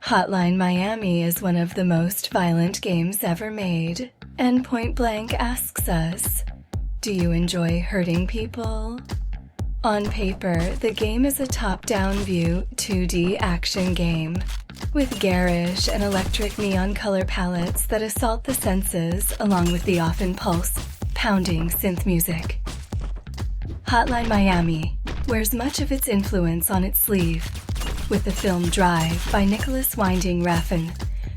Hotline Miami is one of the most violent games ever made, and Point Blank asks us, do you enjoy hurting people? On paper, the game is a top-down view 2D action game, with garish and electric neon color palettes that assault the senses along with the often pulse-pounding synth music. Hotline Miami wears much of its influence on its sleeve, with the film Drive by Nicholas Winding Refn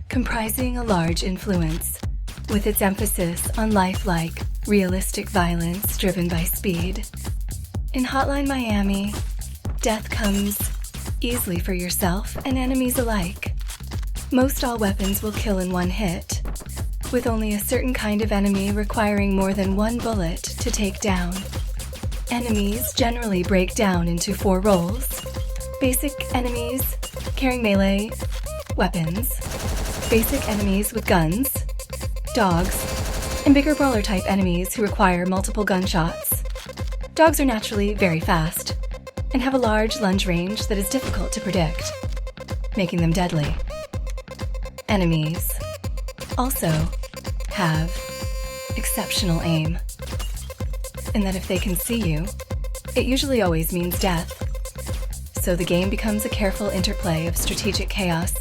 comprising a large influence, with its emphasis on lifelike, realistic violence driven by speed. In Hotline Miami, death comes easily for yourself and enemies alike. Most all weapons will kill in one hit, with only a certain kind of enemy requiring more than one bullet to take down. Enemies generally break down into 4 roles. Basic enemies carrying melee weapons, basic enemies with guns, dogs, and bigger brawler-type enemies who require multiple gunshots. Dogs are naturally very fast and have a large lunge range that is difficult to predict, making them deadly. Enemies also have exceptional aim, in that if they can see you, it usually always means death. So the game becomes a careful interplay of strategic chaos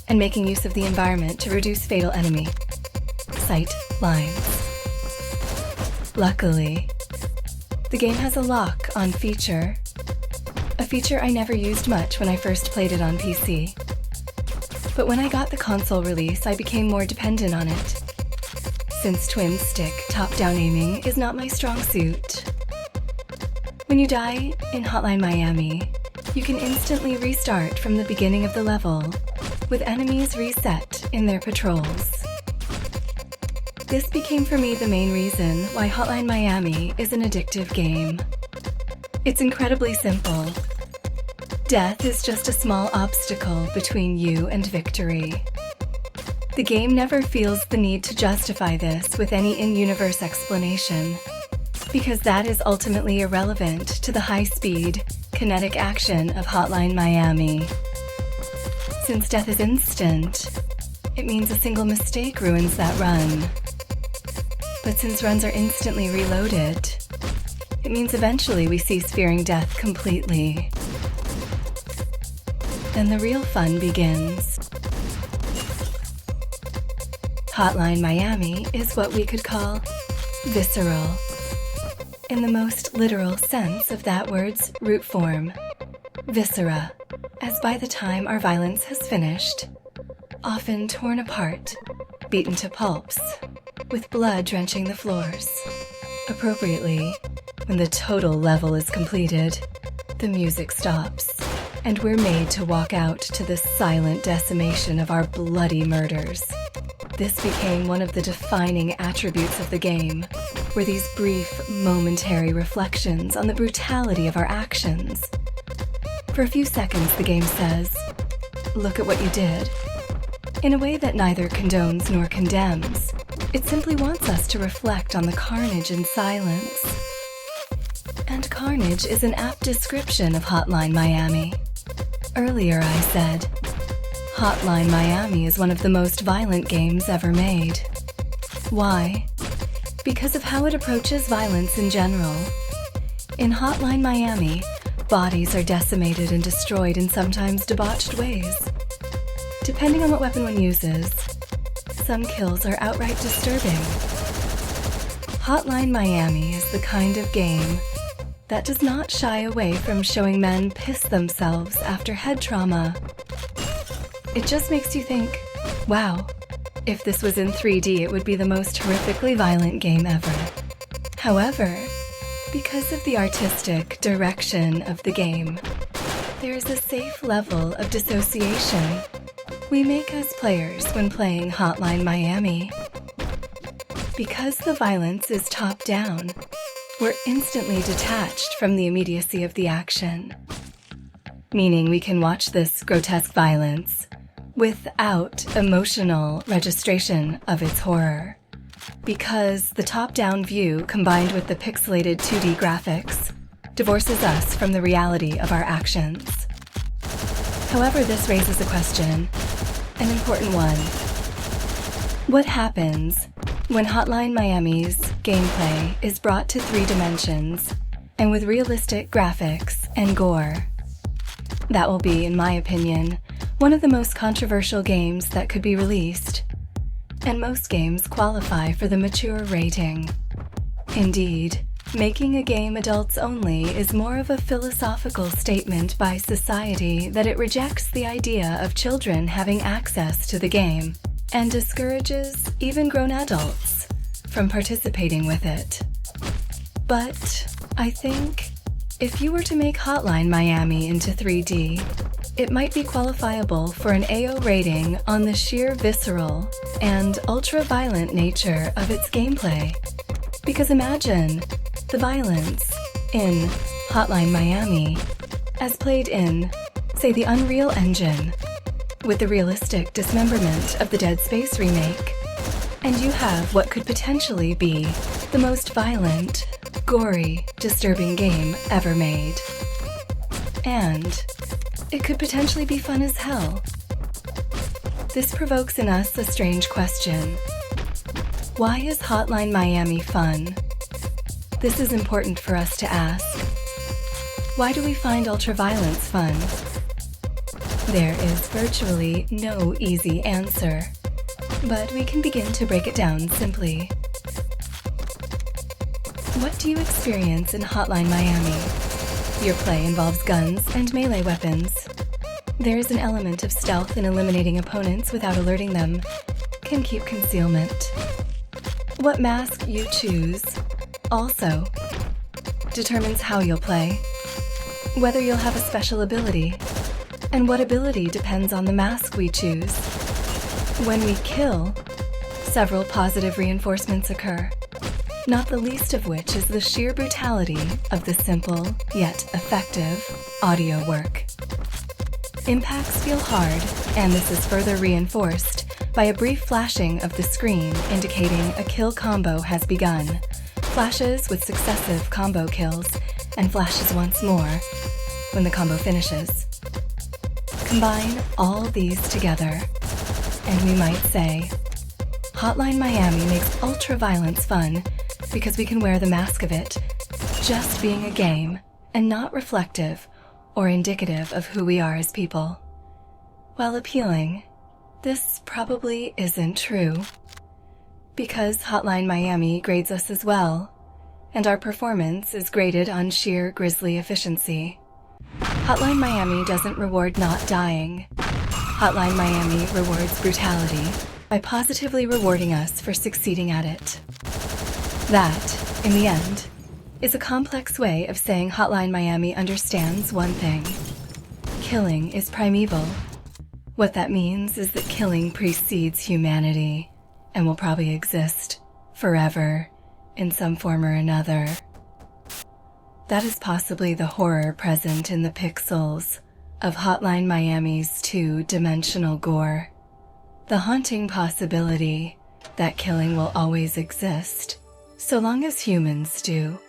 and making use of the environment to reduce fatal enemy sight lines. Luckily, the game has a lock-on feature, a feature I never used much when I first played it on PC. But when I got the console release, I became more dependent on it, since twin-stick top-down aiming is not my strong suit. When you die in Hotline Miami, you can instantly restart from the beginning of the level, with enemies reset in their patrols. This became for me the main reason why Hotline Miami is an addictive game. It's incredibly simple. Death is just a small obstacle between you and victory. The game never feels the need to justify this with any in-universe explanation, because that is ultimately irrelevant to the high-speed, kinetic action of Hotline Miami. Since death is instant, it means a single mistake ruins that run. But since runs are instantly reloaded, it means eventually we cease fearing death completely. Then the real fun begins. Hotline Miami is what we could call visceral, in the most literal sense of that word's root form, viscera, as by the time our violence has finished, often torn apart, beaten to pulps, with blood drenching the floors. Appropriately, when the total level is completed, the music stops, and we're made to walk out to the silent decimation of our bloody murders. This became one of the defining attributes of the game, were these brief, momentary reflections on the brutality of our actions. For a few seconds, the game says, "Look at what you did." In a way that neither condones nor condemns, it simply wants us to reflect on the carnage in silence. And carnage is an apt description of Hotline Miami. Earlier I said, Hotline Miami is one of the most violent games ever made. Why? Because of how it approaches violence in general. In Hotline Miami, bodies are decimated and destroyed in sometimes debauched ways. Depending on what weapon one uses, some kills are outright disturbing. Hotline Miami is the kind of game that does not shy away from showing men piss themselves after head trauma. It just makes you think, wow, if this was in 3D, it would be the most horrifically violent game ever. However, because of the artistic direction of the game, there is a safe level of dissociation we make as players when playing Hotline Miami. Because the violence is top-down, we're instantly detached from the immediacy of the action, meaning we can watch this grotesque violence without emotional registration of its horror, because the top-down view combined with the pixelated 2D graphics divorces us from the reality of our actions. However, this raises a question an important one. What happens when Hotline Miami's gameplay is brought to 3 dimensions and with realistic graphics and gore? That will be, in my opinion, one of the most controversial games that could be released, and most games qualify for the mature rating. Indeed, making a game adults only is more of a philosophical statement by society that it rejects the idea of children having access to the game and discourages even grown adults from participating with it. But I think if you were to make Hotline Miami into 3D, it might be qualifiable for an AO rating on the sheer visceral and ultra-violent nature of its gameplay. Because imagine the violence in Hotline Miami as played in, say, the Unreal Engine, with the realistic dismemberment of the Dead Space remake, and you have what could potentially be the most violent, gory, disturbing game ever made. And it could potentially be fun as hell. This provokes in us a strange question. Why is Hotline Miami fun? This is important for us to ask. Why do we find ultraviolence fun? There is virtually no easy answer, but we can begin to break it down simply. What do you experience in Hotline Miami? Your play involves guns and melee weapons. There is an element of stealth in eliminating opponents without alerting them, can keep concealment. What mask you choose also determines how you'll play, whether you'll have a special ability, and what ability depends on the mask we choose. When we kill, several positive reinforcements occur, not the least of which is the sheer brutality of the simple yet effective audio work. Impacts feel hard, and this is further reinforced by a brief flashing of the screen indicating a kill combo has begun, flashes with successive combo kills, and flashes once more when the combo finishes. Combine all these together, and we might say, Hotline Miami makes ultra-violence fun because we can wear the mask of it, just being a game and not reflective or indicative of who we are as people. While appealing, this probably isn't true, because Hotline Miami grades us as well, and our performance is graded on sheer grisly efficiency. Hotline Miami doesn't reward not dying. Hotline Miami rewards brutality by positively rewarding us for succeeding at it. That, in the end, is a complex way of saying Hotline Miami understands one thing. Killing is primeval. What that means is that killing precedes humanity and will probably exist forever in some form or another. That is possibly the horror present in the pixels of Hotline Miami's 2-dimensional gore. The haunting possibility that killing will always exist, so long as humans do.